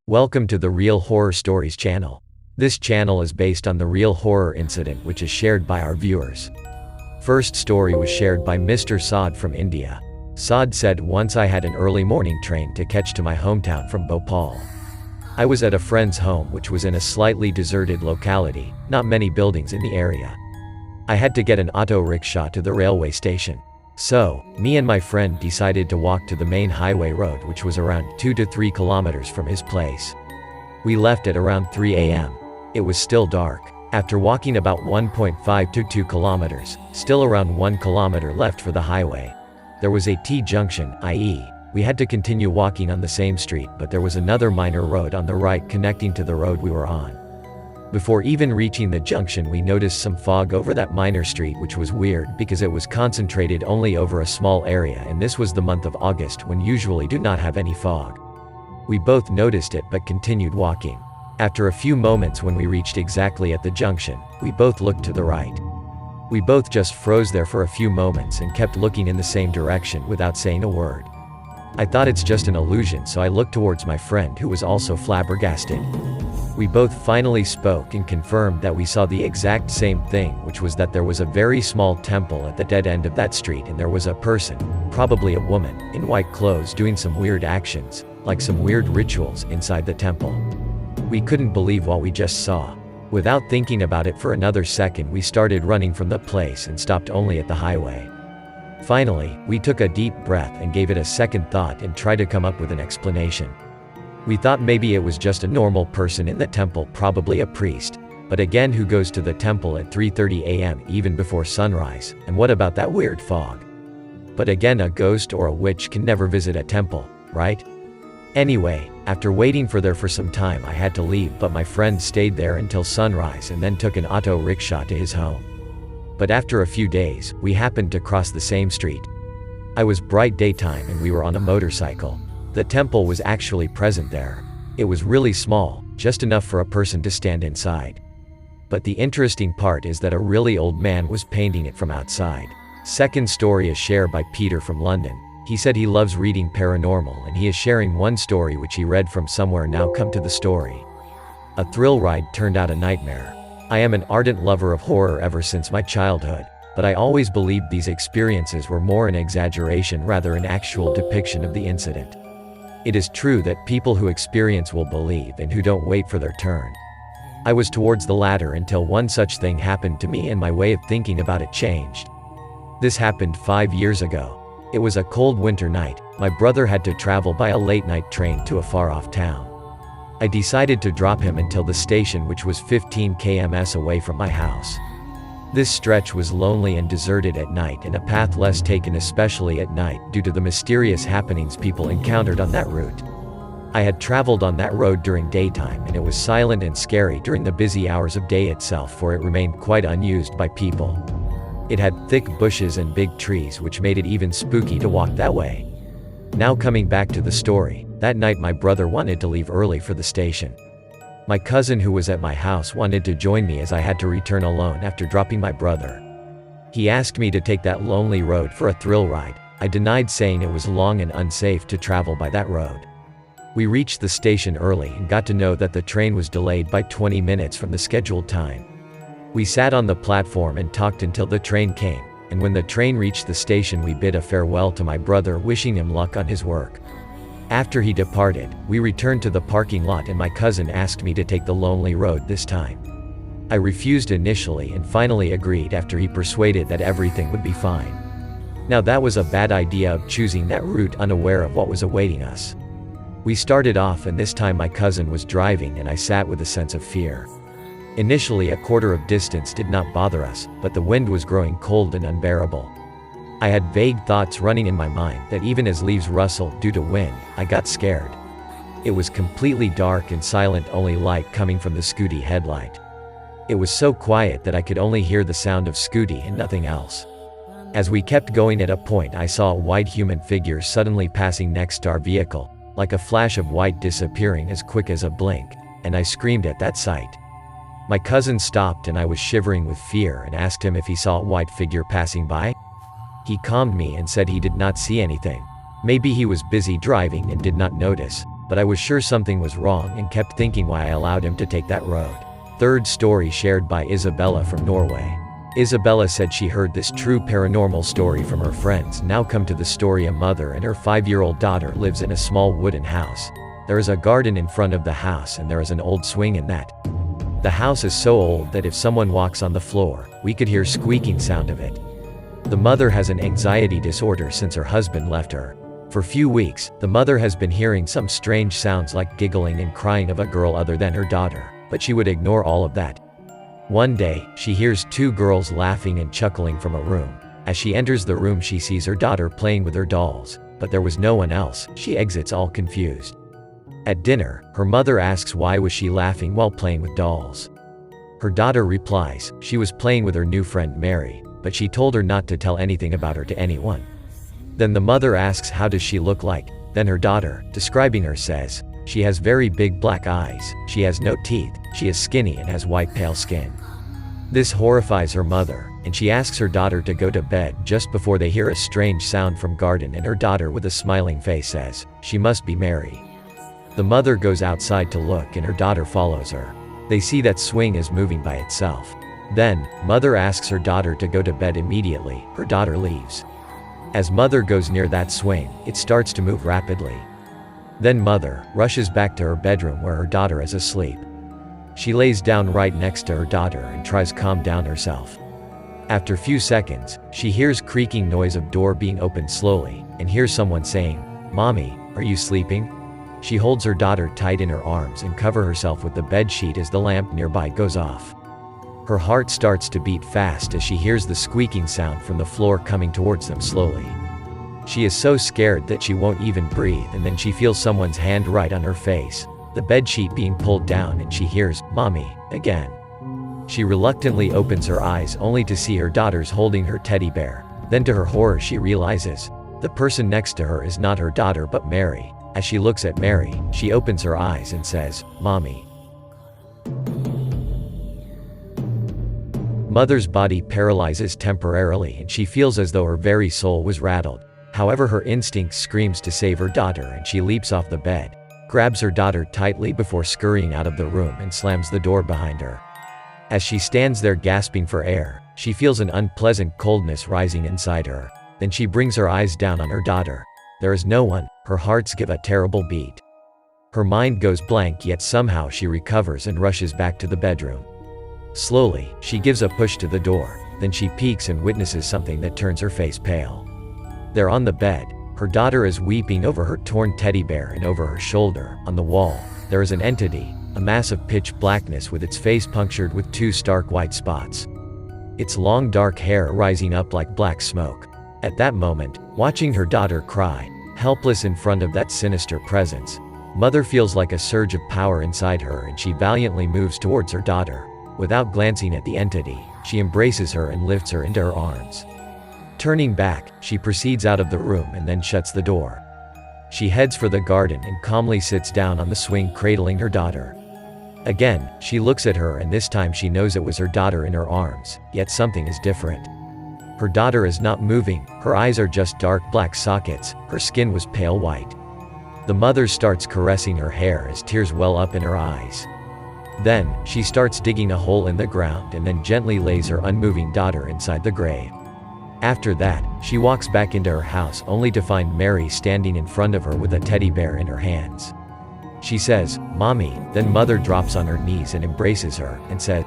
Welcome to the Real Horror Stories channel. This channel is based on the real horror incident which is shared by our viewers. First story was shared by Mr. Saad from India. Saad said, once I had an early morning train to catch to my hometown from Bhopal. I was at a friend's home which was in a slightly deserted locality, not many buildings in the area. I had to get an auto rickshaw to the railway station. So, me and my friend decided to walk to the main highway road which was around 2 to 3 kilometers from his place. We left at around 3 a.m. It was still dark. After walking about 1.5 to 2 kilometers, still around 1 kilometer left for the highway. There was a T-junction, i.e., we had to continue walking on the same street, but there was another minor road on the right connecting to the road we were on. Before even reaching the junction, we noticed some fog over that minor street, which was weird because it was concentrated only over a small area, and this was the month of August when usually do not have any fog. We both noticed it but continued walking. After a few moments, when we reached exactly at the junction, we both looked to the right. We both just froze there for a few moments and kept looking in the same direction without saying a word. I thought it's just an illusion, so I looked towards my friend who was also flabbergasted. We both finally spoke and confirmed that we saw the exact same thing, which was that there was a very small temple at the dead end of that street, and there was a person, probably a woman, in white clothes doing some weird actions, like some weird rituals, inside the temple. We couldn't believe what we just saw. Without thinking about it for another second, we started running from the place and stopped only at the highway. Finally, we took a deep breath and gave it a second thought and tried to come up with an explanation. We thought maybe it was just a normal person in the temple, probably a priest. But again, who goes to the temple at 3:30 a.m. even before sunrise? And what about that weird fog? But again, a ghost or a witch can never visit a temple, right? Anyway, after waiting for some time, I had to leave, but my friend stayed there until sunrise and then took an auto rickshaw to his home. But after a few days, we happened to cross the same street. I was bright daytime and we were on a motorcycle. The temple was actually present there. It was really small, just enough for a person to stand inside. But the interesting part is that a really old man was painting it from outside. Second story is shared by Peter from London. He said he loves reading paranormal, and he is sharing one story which he read from somewhere. Now come to the story. A thrill ride turned out a nightmare. I am an ardent lover of horror ever since my childhood, but I always believed these experiences were more an exaggeration rather an actual depiction of the incident. It is true that people who experience will believe and who don't wait for their turn. I was towards the latter until one such thing happened to me and my way of thinking about it changed. This happened 5 years ago. It was a cold winter night. My brother had to travel by a late-night train to a far-off town. I decided to drop him until the station, which was 15 km away from my house. This stretch was lonely and deserted at night, and a path less taken especially at night due to the mysterious happenings people encountered on that route. I had traveled on that road during daytime, and it was silent and scary during the busy hours of day itself, for it remained quite unused by people. It had thick bushes and big trees, which made it even spooky to walk that way. Now coming back to the story, that night my brother wanted to leave early for the station. My cousin who was at my house wanted to join me as I had to return alone after dropping my brother. He asked me to take that lonely road for a thrill ride. I denied, saying it was long and unsafe to travel by that road. We reached the station early and got to know that the train was delayed by 20 minutes from the scheduled time. We sat on the platform and talked until the train came, and when the train reached the station, we bid a farewell to my brother, wishing him luck on his work. After he departed, we returned to the parking lot and my cousin asked me to take the lonely road this time. I refused initially and finally agreed after he persuaded that everything would be fine. Now that was a bad idea of choosing that route unaware of what was awaiting us. We started off, and this time my cousin was driving and I sat with a sense of fear. Initially, a quarter of distance did not bother us, but the wind was growing cold and unbearable. I had vague thoughts running in my mind that even as leaves rustled due to wind, I got scared. It was completely dark and silent, only light coming from the Scooty headlight. It was so quiet that I could only hear the sound of Scooty and nothing else. As we kept going, at a point I saw a white human figure suddenly passing next to our vehicle, like a flash of white disappearing as quick as a blink, and I screamed at that sight. My cousin stopped and I was shivering with fear and asked him if he saw a white figure passing by. He calmed me and said he did not see anything. Maybe he was busy driving and did not notice, but I was sure something was wrong and kept thinking why I allowed him to take that road. Third story shared by Isabella from Norway. Isabella said she heard this true paranormal story from her friends. Now come to the story. A mother and her 5-year-old daughter lives in a small wooden house. There is a garden in front of the house and there is an old swing in that. The house is so old that if someone walks on the floor, we could hear squeaking sound of it. The mother has an anxiety disorder since her husband left her. For few weeks, the mother has been hearing some strange sounds like giggling and crying of a girl other than her daughter, but she would ignore all of that. One day, she hears 2 girls laughing and chuckling from a room. As she enters the room, she sees her daughter playing with her dolls, but there was no one else. She exits all confused. At dinner, her mother asks why was she laughing while playing with dolls. Her daughter replies, she was playing with her new friend Mary, but she told her not to tell anything about her to anyone. Then the mother asks how does she look like. Then her daughter, describing her, says, she has very big black eyes, she has no teeth, she is skinny and has white pale skin. This horrifies her mother, and she asks her daughter to go to bed. Just before they hear a strange sound from garden, and her daughter with a smiling face says, she must be Mary. The mother goes outside to look and her daughter follows her. They see that swing is moving by itself. Then, mother asks her daughter to go to bed immediately. Her daughter leaves. As mother goes near that swing, it starts to move rapidly. Then mother rushes back to her bedroom where her daughter is asleep. She lays down right next to her daughter and tries to calm down herself. After few seconds, she hears creaking noise of door being opened slowly, and hears someone saying, "Mommy, are you sleeping?" She holds her daughter tight in her arms and covers herself with the bed sheet as the lamp nearby goes off. Her heart starts to beat fast as she hears the squeaking sound from the floor coming towards them slowly. She is so scared that she won't even breathe, and then she feels someone's hand right on her face, the bed sheet being pulled down, and she hears, "Mommy," again. She reluctantly opens her eyes only to see her daughters holding her teddy bear. Then to her horror she realizes, the person next to her is not her daughter but Mary. As she looks at Mary, she opens her eyes and says, "Mommy." Mother's body paralyzes temporarily and she feels as though her very soul was rattled. However, her instinct screams to save her daughter and she leaps off the bed, grabs her daughter tightly before scurrying out of the room and slams the door behind her. As she stands there gasping for air, she feels an unpleasant coldness rising inside her. Then she brings her eyes down on her daughter. There is no one. Her hearts give a terrible beat. Her mind goes blank, yet somehow she recovers and rushes back to the bedroom. Slowly, she gives a push to the door, then she peeks and witnesses something that turns her face pale. There on the bed, her daughter is weeping over her torn teddy bear, and over her shoulder, on the wall, there is an entity, a mass of pitch blackness with its face punctured with 2 stark white spots. Its long dark hair rising up like black smoke. At that moment, watching her daughter cry, helpless in front of that sinister presence, mother feels like a surge of power inside her and she valiantly moves towards her daughter. Without glancing at the entity, she embraces her and lifts her into her arms. Turning back, she proceeds out of the room and then shuts the door. She heads for the garden and calmly sits down on the swing, cradling her daughter. Again, she looks at her, and this time she knows it was her daughter in her arms, yet something is different. Her daughter is not moving, her eyes are just dark black sockets, her skin was pale white. The mother starts caressing her hair as tears well up in her eyes. Then, she starts digging a hole in the ground and then gently lays her unmoving daughter inside the grave. After that, she walks back into her house only to find Mary standing in front of her with a teddy bear in her hands. She says, "Mommy," then mother drops on her knees and embraces her, and says,